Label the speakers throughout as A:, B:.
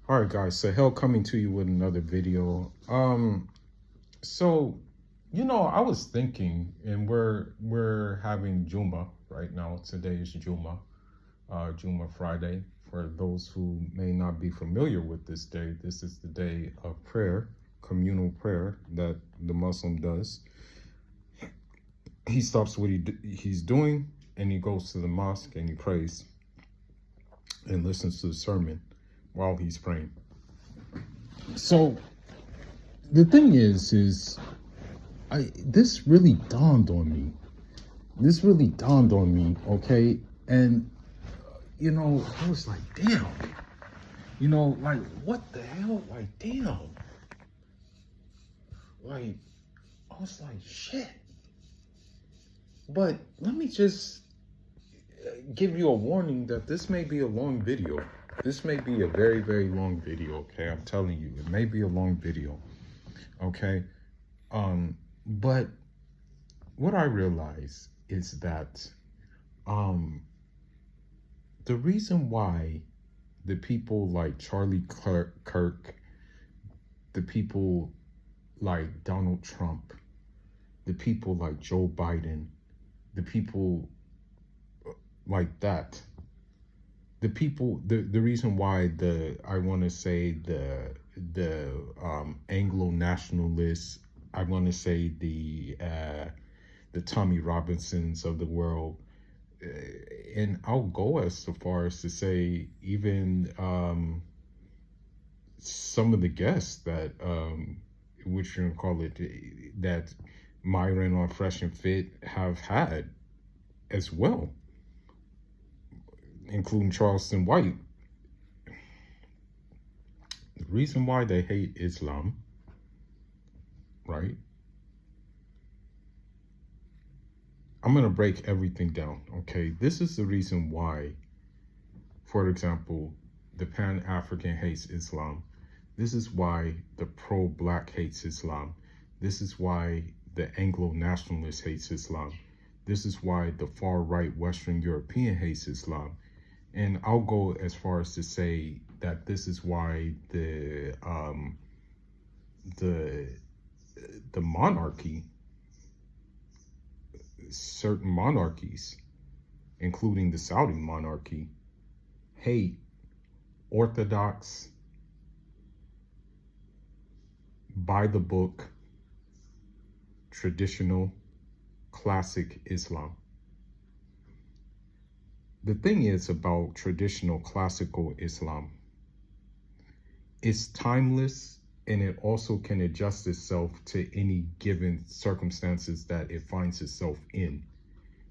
A: All right, guys. So, Hell coming to you with another video. So, I was thinking, and we're having Juma right now. Today is Juma Friday. For those who may not be familiar with this day, this is the day of prayer, communal prayer that the Muslim does. He stops what he's doing and he goes to the mosque and he prays and listens to the sermon while he's praying. So the thing is this really dawned on me. Okay, and I was like, damn. Like, what the hell? Like, damn. Like, I was like, shit. But let me just give you a warning that this may be a long video. This may be a very, very long video, okay? I'm telling you, it may be a long video, okay? But what I realize is that the reason why the people like Charlie Kirk, the people like Donald Trump, the people like Joe Biden, the people like that, the reason why I want to say the Anglo nationalists, I want to say the Tommy Robinsons of the world, and I'll go as far as to say even some of the guests that which you can call it, that Myron on Fresh and Fit have had as well, including Charleston White. The reason why they hate Islam, right? I'm going to break everything down, okay? This is the reason why, for example, the Pan-African hates Islam. This is why the pro-black hates Islam. This is why the Anglo-nationalist hates Islam. This is why the far-right Western European hates Islam. And I'll go as far as to say that this is why the monarchy, certain monarchies, including the Saudi monarchy, hate orthodox, by the book, traditional, classic Islam. The thing is about traditional classical Islam, it's timeless, and it also can adjust itself to any given circumstances that it finds itself in,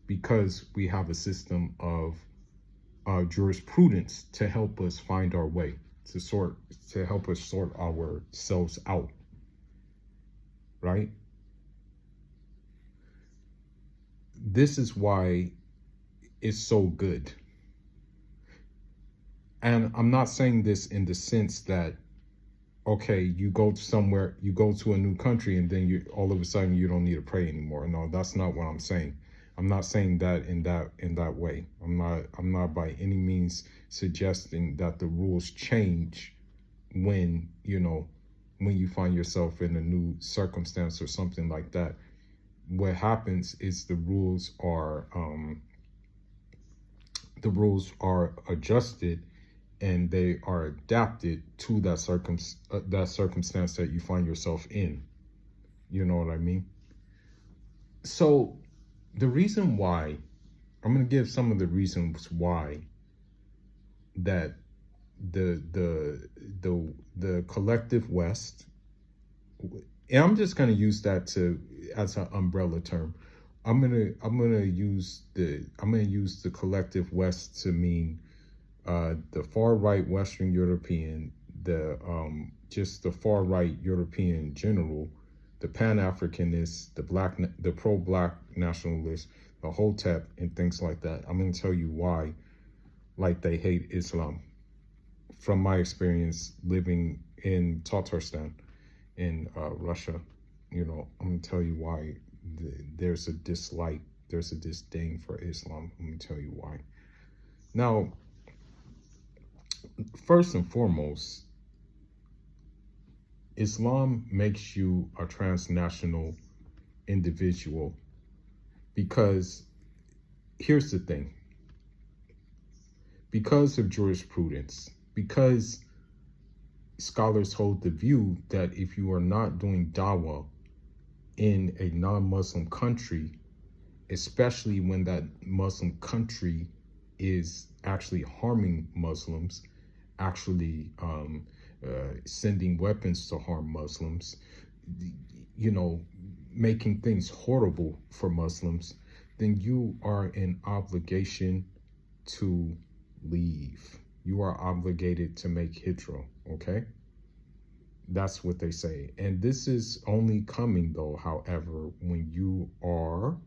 A: because we have a system of jurisprudence to help us find our way, to help us sort ourselves out, right? This is why it's so good. And I'm not saying this in the sense that, okay, you go somewhere, you go to a new country, and then you all of a sudden you don't need to pray anymore. No, that's not what I'm saying. I'm not saying that in that way. I'm not by any means suggesting that the rules change when you find yourself in a new circumstance or something like that. What happens is the rules are adjusted, and they are adapted to that circumstance that you find yourself in. You know what I mean? So the reason why, I'm going to give some of the reasons why that the collective West, and I'm just going to use that as an umbrella term. I'm gonna use the collective West to mean the far right Western European, just the far right European in general, the Pan-Africanists, the pro-black nationalists, the Hotep, and things like that. I'm gonna tell you why, like, they hate Islam. From my experience living in Tatarstan in Russia, I'm gonna tell you why there's a dislike, there's a disdain for Islam. Let me tell you why. Now, first and foremost, Islam makes you a transnational individual because here's the thing. Because of jurisprudence, because scholars hold the view that if you are not doing dawah in a non-Muslim country, especially when that Muslim country is actually harming Muslims, actually sending weapons to harm Muslims, you know, making things horrible for Muslims, then you are in obligation to leave. You are obligated to make hijrah, okay? That's what they say. And this is only coming, though, however, when you are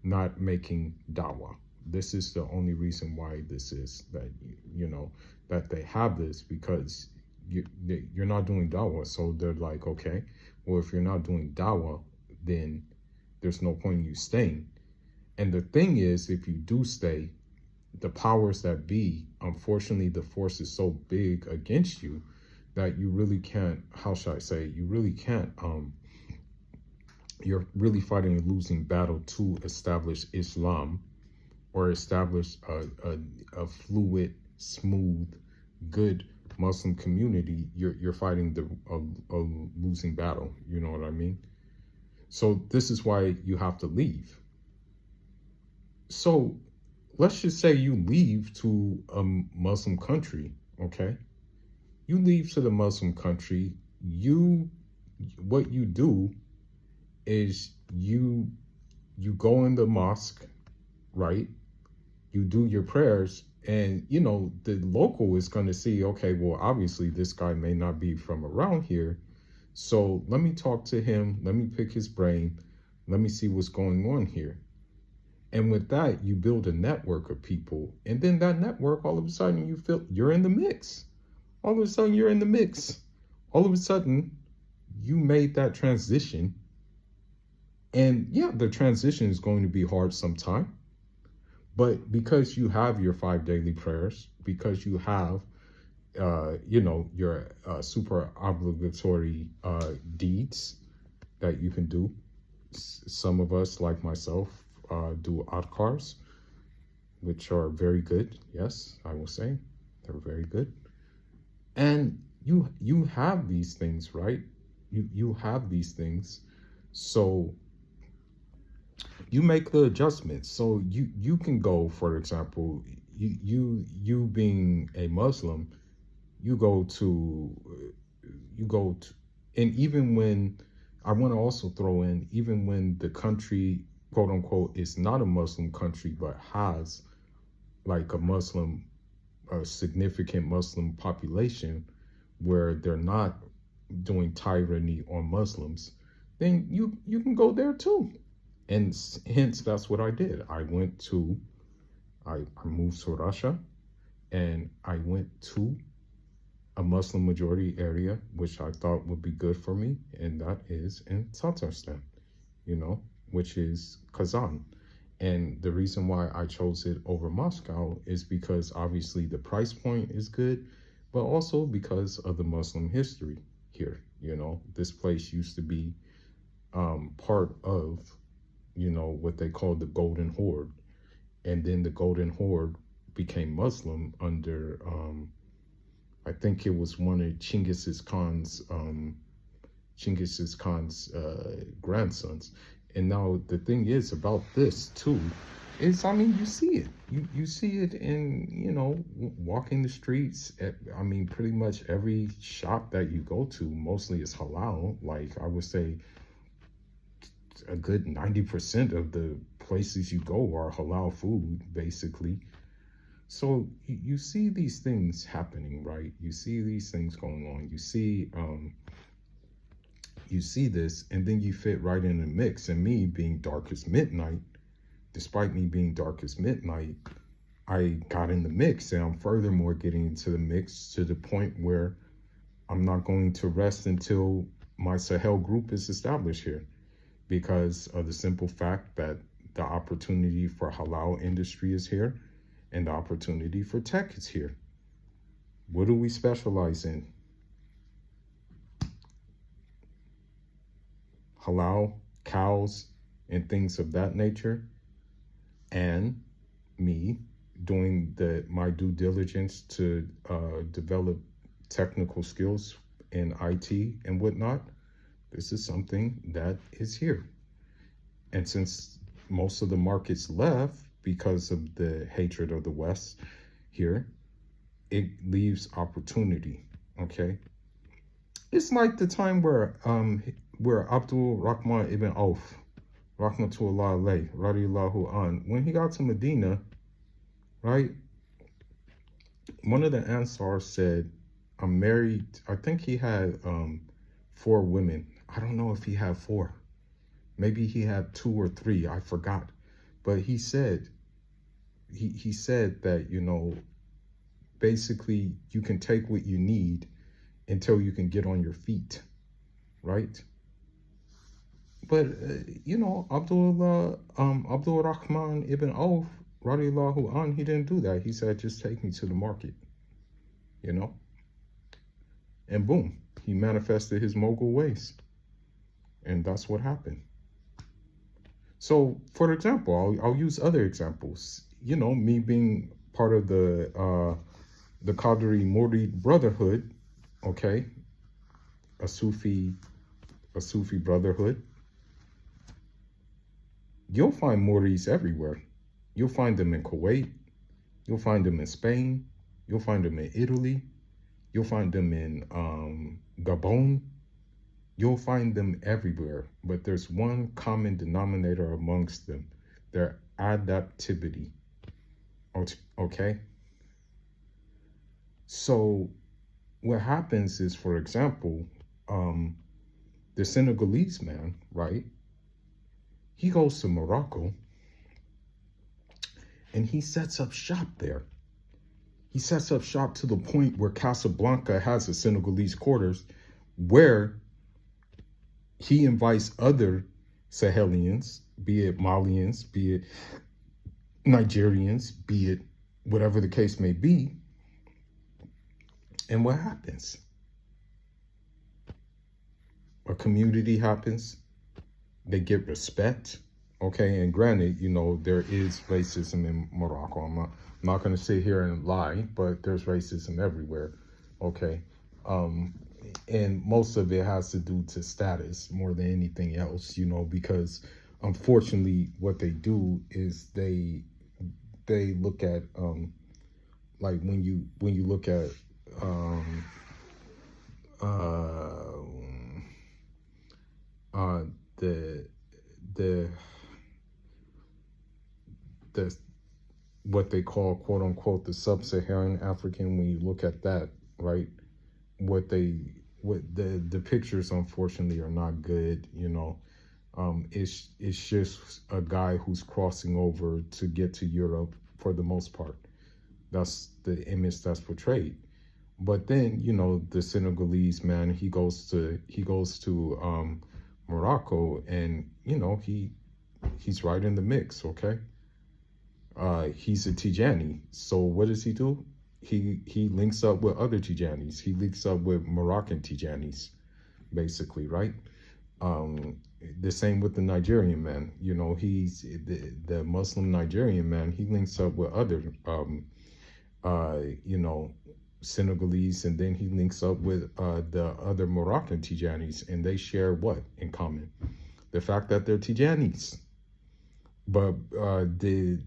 A: not making dawah. This is the only reason why this is that, you know, that they have this, because you're not doing dawah. So they're like, okay, well, if you're not doing dawah, then there's no point in you staying. And the thing is, if you do stay, the powers that be, unfortunately, the force is so big against you that you really can't, how should I say, you really can't, you're really fighting a losing battle to establish Islam or establish a fluid, smooth, good Muslim community. You're fighting a losing battle. You know what I mean? So this is why you have to leave. So let's just say you leave to a Muslim country, okay? You leave to the Muslim country, what you do is you go in the mosque, right? You do your prayers, and you know, the local is going to see, okay, well, obviously this guy may not be from around here, so let me talk to him, let me pick his brain, let me see what's going on here. And with that, you build a network of people, and then that network, all of a sudden, you feel you're in the mix. All of a sudden, you're in the mix. All of a sudden, you made that transition. And yeah, the transition is going to be hard sometime. But because you have your 5 daily prayers, because you have, you know, your super obligatory deeds that you can do. Some of us, like myself, do adhkars, which are very good. Yes, I will say they're very good. And you have these things, right? You have these things. So you make the adjustments. So you can go, for example, you being a Muslim, you go to, and even when, I want to also throw in, even when the country, quote unquote, is not a Muslim country, but has like a significant Muslim population where they're not doing tyranny on Muslims, then you can go there too. And hence, that's what I did. I moved to Russia, and I went to a Muslim majority area, which I thought would be good for me, and that is in Tatarstan, you know, which is Kazan. And the reason why I chose it over Moscow is because obviously the price point is good, but also because of the Muslim history here. You know, this place used to be part of, you know, what they called the Golden Horde. And then the Golden Horde became Muslim under, I think it was one of Genghis Khan's grandsons. And now the thing is about this too, is, I mean, you see it. You see it in, you know, walking the streets. I mean, pretty much every shop that you go to mostly is halal. Like, I would say a good 90% of the places you go are halal food, basically. So you see these things happening, right? You see these things going on. You see this, and then you fit right in the mix. And me being dark as midnight, despite me being dark as midnight, I got in the mix, and I'm furthermore getting into the mix to the point where I'm not going to rest until my Sahel group is established here, because of the simple fact that the opportunity for halal industry is here, and the opportunity for tech is here. What do we specialize in? halal cows and things of that nature, and me doing my due diligence to develop technical skills in IT and whatnot, this is something that is here. And since most of the markets left because of the hatred of the West here, it leaves opportunity. Okay. It's like the time where Abdul Rahman ibn Auf, Rahmatullah alayh, radiyallahu an, when he got to Medina, right? One of the Ansars said, I'm married. I think he had 4 women. I don't know if he had 4. Maybe he had 2 or 3. I forgot. But he said, he said that, you know, basically you can take what you need until you can get on your feet, right? But, you know, Abdul Rahman ibn Auf, radiyallahu an, he didn't do that. He said, just take me to the market, you know? And boom, he manifested his mogul ways. And that's what happened. So, for example, I'll use other examples. You know, me being part of the Qadri Murid Brotherhood, okay, a Sufi brotherhood. You'll find Murids everywhere. You'll find them in Kuwait. You'll find them in Spain. You'll find them in Italy. You'll find them in Gabon. You'll find them everywhere. But there's one common denominator amongst them: their adaptivity. Okay? So what happens is, for example, the Senegalese man, right? He goes to Morocco and he sets up shop there. He sets up shop to the point where Casablanca has a Senegalese quarters where he invites other Sahelians, be it Malians, be it Nigerians, be it whatever the case may be. And what happens? A community happens. They get respect, okay? And granted, you know, there is racism in Morocco. I'm not going to sit here and lie, but there's racism everywhere, okay? And most of it has to do to status more than anything else, you know, because unfortunately what they do is they look at, like when you look at, the what they call, quote unquote, the sub-Saharan African, when you look at that, right, what the pictures unfortunately are not good, you know. It's just a guy who's crossing over to get to Europe for the most part. That's the image that's portrayed. But then, you know, the Senegalese man, he goes to Morocco, and you know, he's right in the mix, okay? He's a Tijani. So what does he do? He links up with other Tijanis. He links up with Moroccan Tijanis, basically, right? The same with the Nigerian man. You know, he's the Muslim Nigerian man. He links up with other, you know, Senegalese, and then he links up with the other Moroccan Tijanis, and they share what in common? The fact that they're Tijanis. But the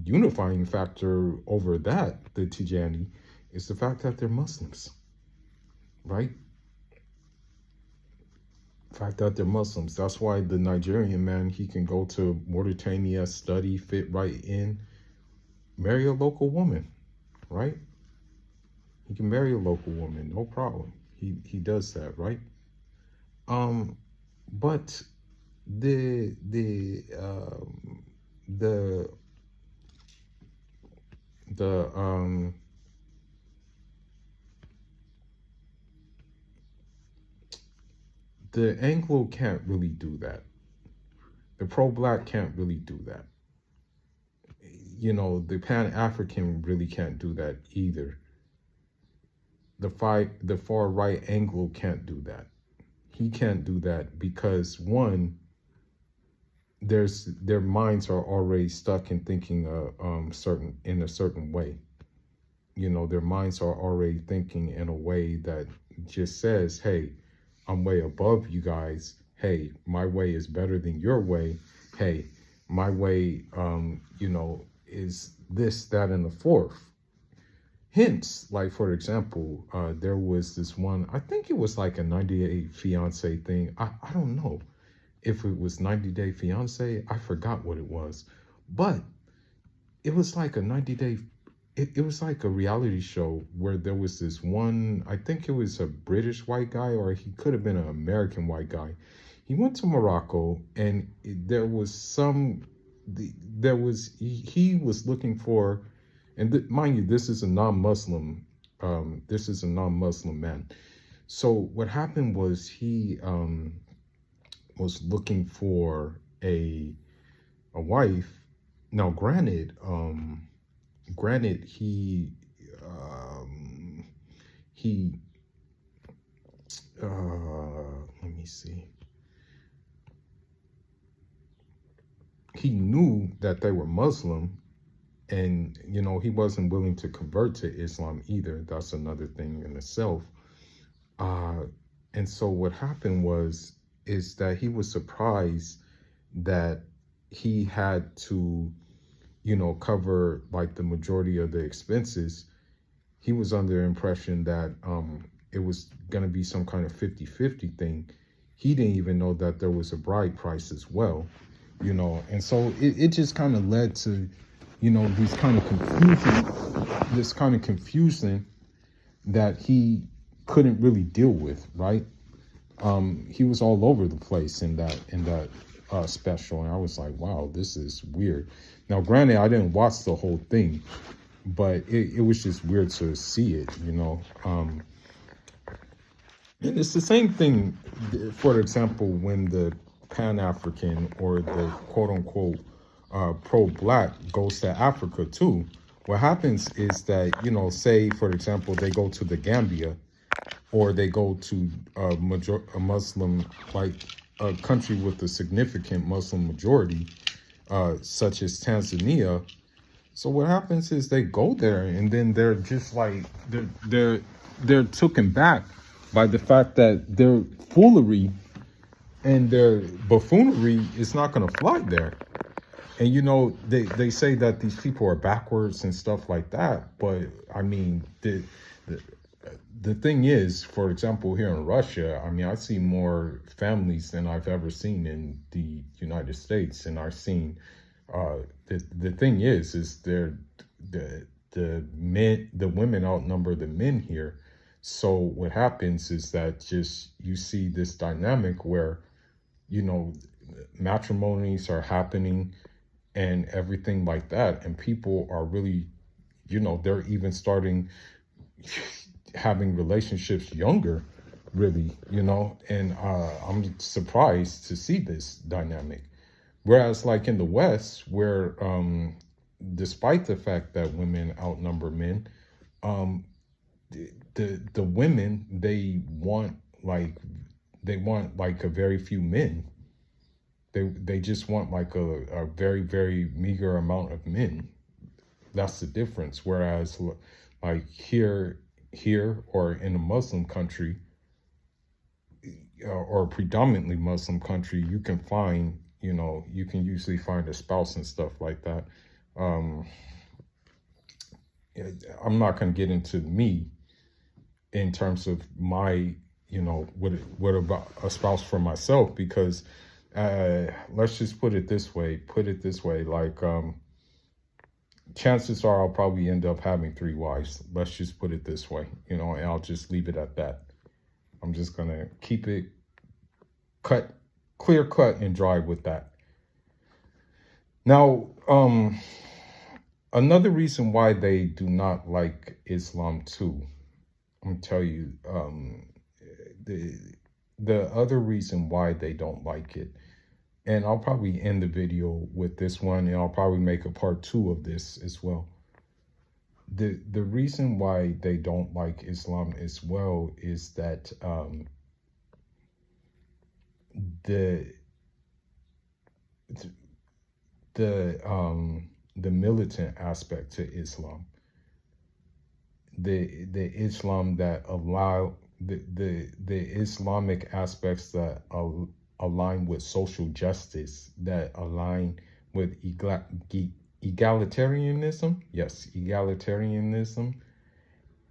A: unifying factor over that, the Tijani, is the fact that they're Muslims, right? The fact that they're Muslims. That's why the Nigerian man, he can go to Mauritania, study, fit right in, marry a local woman, right? He can marry a local woman, no problem. He does that, right? But the Anglo can't really do that. The pro-black can't really do that. You know, the Pan-African really can't do that either. The far right Anglo can't do that. He can't do that because, one, their minds are already stuck in thinking in a certain way. You know, their minds are already thinking in a way that just says, hey, I'm way above you guys. Hey, my way is better than your way. Hey, my way, is this, that, and the fourth. Hence, like, for example, there was this one, I think it was like a 90-day fiance thing. I don't know if it was 90-day fiance. I forgot what it was. But it was like a 90-day, it was like a reality show where there was this one, I think it was a British white guy, or he could have been an American white guy. He went to Morocco, and there was he was looking for, and mind you, this is a non-Muslim man. So what happened was he was looking for a wife. Now, granted, he let me see. He knew that they were Muslim, and he wasn't willing to convert to Islam either. That's another thing in itself. And so what happened is that he was surprised that he had to, cover like the majority of the expenses. He was under the impression that it was going to be some kind of 50-50 thing. He didn't even know that there was a bride price as well, and so it just kind of led to, this kind of confusion that he couldn't really deal with, right? He was all over the place in that special, and I was like, wow, this is weird. Now, granted, I didn't watch the whole thing, but it was just weird to see it, and it's the same thing, for example, when the Pan-African or the quote-unquote pro-black goes to Africa too. What happens is that, say, for example, they go to the Gambia, or they go to a Muslim, like a country with a significant Muslim majority, such as Tanzania. So what happens is they go there, and then they're just like, they're taken back by the fact that their foolery and their buffoonery is not going to fly there. And they say that these people are backwards and stuff like that, but I mean, the thing is, for example, here in Russia, I mean, I see more families than I've ever seen in the United States, and I've seen the thing is the women outnumber the men here. So what happens is that just you see this dynamic where matrimonies are happening and everything like that, and people are really, they're even starting having relationships younger, really, and I'm surprised to see this dynamic. Whereas like in the West, where despite the fact that women outnumber men, the women, they want like a very few men. They just want like a very, very meager amount of men. That's the difference. Whereas like here or in a Muslim country, or predominantly Muslim country, you can find, you can usually find a spouse and stuff like that. I'm not going to get into me in terms of my, what about a spouse for myself, because let's just put it this way, like, chances are I'll probably end up having 3 wives. Let's just put it this way, and I'll just leave it at that. I'm just going to keep it clear cut and dry with that. Now, another reason why they do not like Islam too, I'm gonna tell you, the other reason why they don't like it, and I'll probably end the video with this one, and I'll probably make a part 2 of this as well. The reason why they don't like Islam as well is that the the militant aspect to Islam, the Islam that allow the Islamic aspects that align with social justice, that align with egalitarianism, yes, egalitarianism,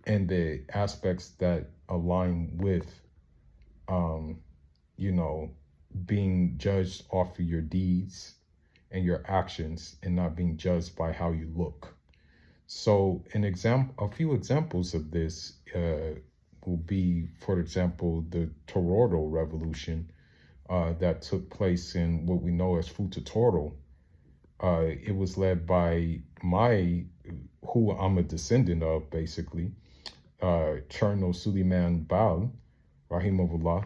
A: and the aspects that align with, um, you know, being judged off of your deeds and your actions and not being judged by how you look. So a few examples of this will be, for example, the Torodo Revolution that took place in what we know as Futa Toro. It was led by who I'm a descendant of, basically, Cherno Suleiman Bal, Rahimahullah,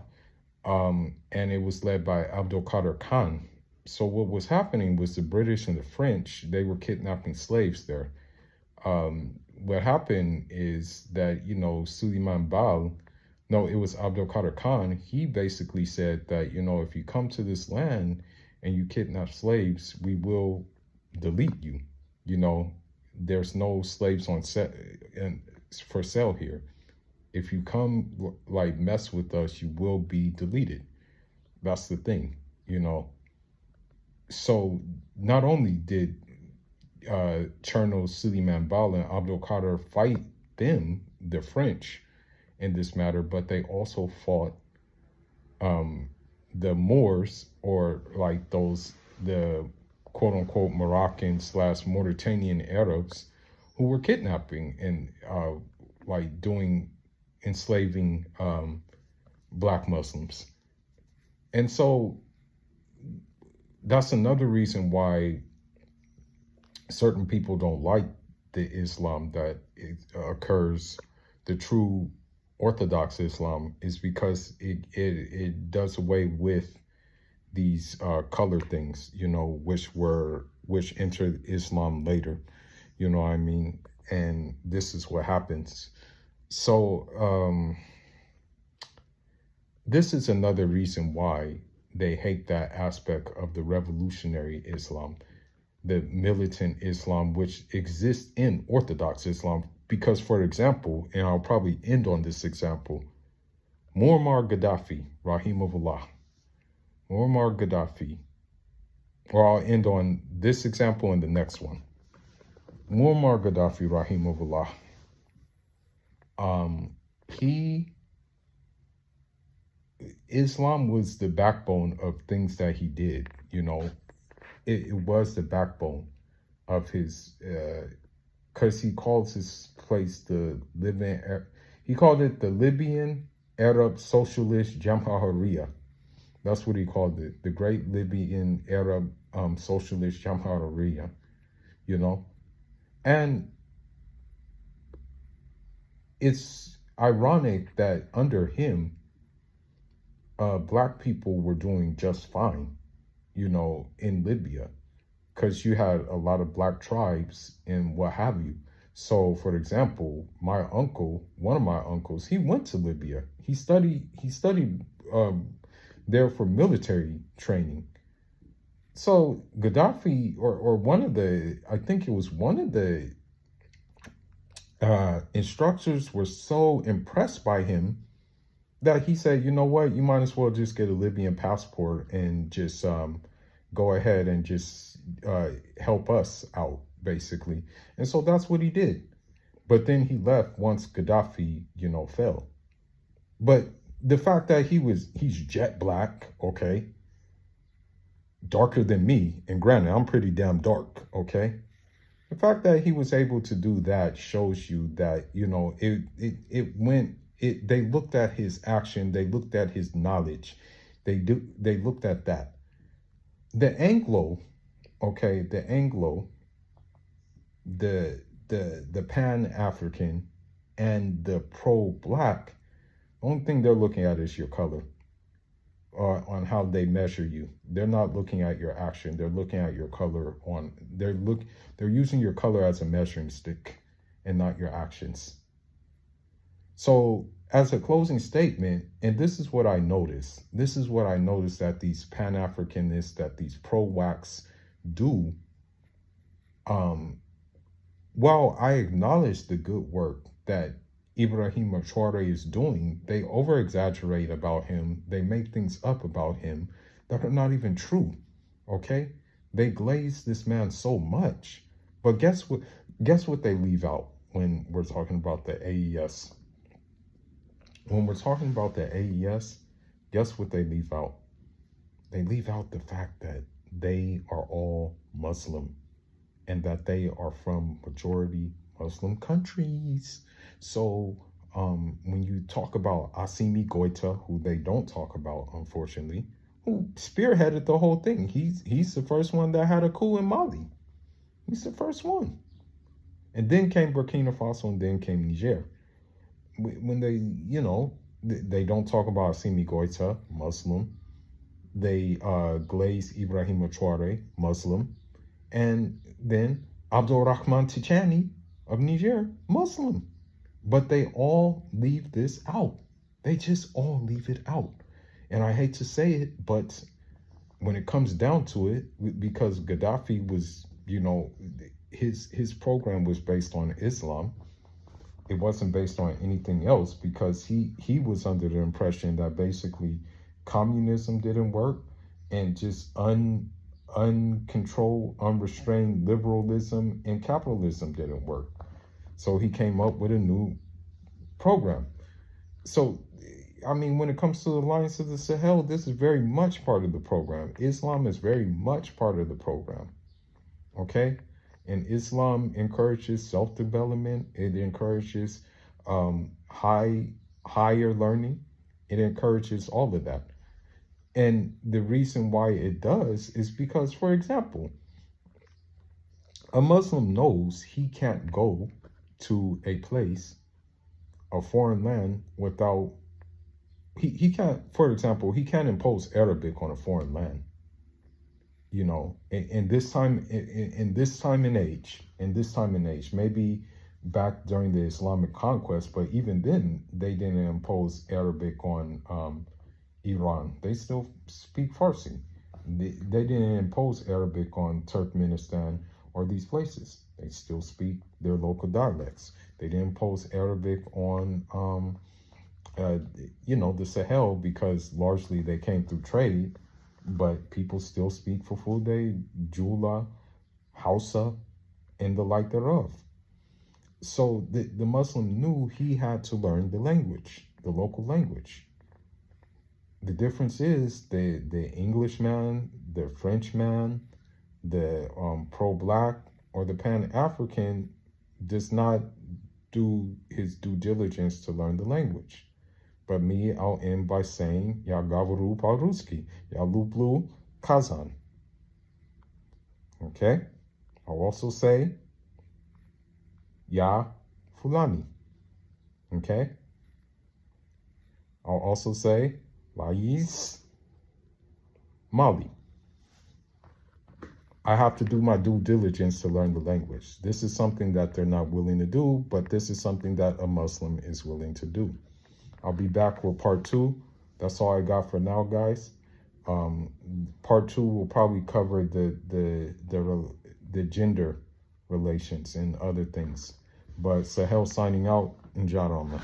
A: and it was led by Abdul Qadir Khan. So what was happening was the British and the French, they were kidnapping slaves there. What happened is that, Suleiman Bal, no, it was Abdul Qadir Khan. He basically said that, if you come to this land and you kidnap slaves, we will delete you. There's no slaves on set and for sale here. If you come mess with us, you will be deleted. That's the thing, So not only did Cherno Suleiman Bal and Abdul Qadir fight them, the French, in this matter, but they also fought the Moors, or the quote unquote Moroccan / Mauritanian Arabs, who were kidnapping and enslaving Black Muslims. And so that's another reason why certain people don't like the Islam that occurs, the true Orthodox Islam, is because it does away with these color things, which entered Islam later, you know what I mean? And this is what happens. So this is another reason why they hate that aspect of the revolutionary Islam, the militant Islam, which exists in Orthodox Islam. Because, for example, and I'll probably end on this example, Muammar Gaddafi, Rahimahullah, Muammar Gaddafi, or I'll end on this example and the next one. Muammar Gaddafi, Rahimahullah, Islam was the backbone of things that he did, It was the backbone of his, because he calls his place he called it the Libyan Arab Socialist Jamhuriya. That's what he called it, the Great Libyan Arab Socialist Jamhuriya, And it's ironic that under him, Black people were doing just fine, in Libya, because you had a lot of Black tribes and what have you. So, for example, one of my uncles, he went to Libya. He studied there for military training. So Gaddafi, or I think it was one of the instructors, were so impressed by him that he said, you know what, you might as well just get a Libyan passport and just go ahead and just help us out, basically. And so that's what he did. But then he left once Gaddafi, fell. But the fact that he's jet black, okay, darker than me, and granted, I'm pretty damn dark, okay? The fact that he was able to do that shows you that, they looked at his action, they looked at his knowledge, they looked at that. The Anglo, the Pan-African and the pro-Black, the only thing they're looking at is your color, on how they measure you. They're not looking at your action. They're looking at your color they're using your color as a measuring stick and not your actions. So as a closing statement, and this is what I noticed. This is what I noticed that these Pan-Africanists, that these pro-wax do. While I acknowledge the good work that Ibrahim Traore is doing, they over-exaggerate about him. They make things up about him that are not even true, okay? They glaze this man so much. But guess what? Guess what they leave out when we're talking about the AES? When we're talking about the AES, guess what they leave out? They leave out the fact that they are all Muslim and that they are from majority Muslim countries. So when you talk about Assimi Goita, who they don't talk about, unfortunately, who spearheaded the whole thing. He's the first one that had a coup in Mali. He's the first one. And then came Burkina Faso, and then came Niger. When they, you know, they don't talk about Assimi Goita, Muslim. They glaze Ibrahim Traore, Muslim. And then Abdul Rahman Tichani of Niger, Muslim. But they all leave this out. They just all leave it out. And I hate to say it, but when it comes down to it, because Gaddafi was, you know, his program was based on Islam. It wasn't based on anything else, because he was under the impression that basically communism didn't work, and just uncontrolled, unrestrained liberalism and capitalism didn't work. So he came up with a new program. So, I mean, when it comes to the Alliance of the Sahel, this is very much part of the program. Islam is very much part of the program. Okay? And Islam encourages self-development. It encourages higher learning. It encourages all of that. And the reason why it does is because, for example, a Muslim knows he can't go to a place, a foreign land, without, he can't, for example, he can't impose Arabic on a foreign land. You know, in this time and age, maybe back during the Islamic conquest, but even then they didn't impose Arabic on Iran. They still speak Farsi. They didn't impose Arabic on Turkmenistan or these places. They still speak their local dialects. They didn't impose Arabic on, you know, the Sahel, because largely they came through trade, but people still speak Fulfulde, Jula, Hausa, and the like thereof. So the Muslim knew he had to learn the language, the local language. The difference is the Englishman, the Frenchman, the pro-Black, or the Pan-African does not do his due diligence to learn the language. But me, I'll end by saying, Ya gavaru pa-ruski, ya luplu kazan. Okay? I'll also say, Ya fulani. Okay? I'll also say, Lais Mali. I have to do my due diligence to learn the language. This is something that they're not willing to do, but this is something that a Muslim is willing to do. I'll be back with part 2. That's all I got for now, guys. Part 2 will probably cover the gender relations and other things. But Sahel signing out. Injara.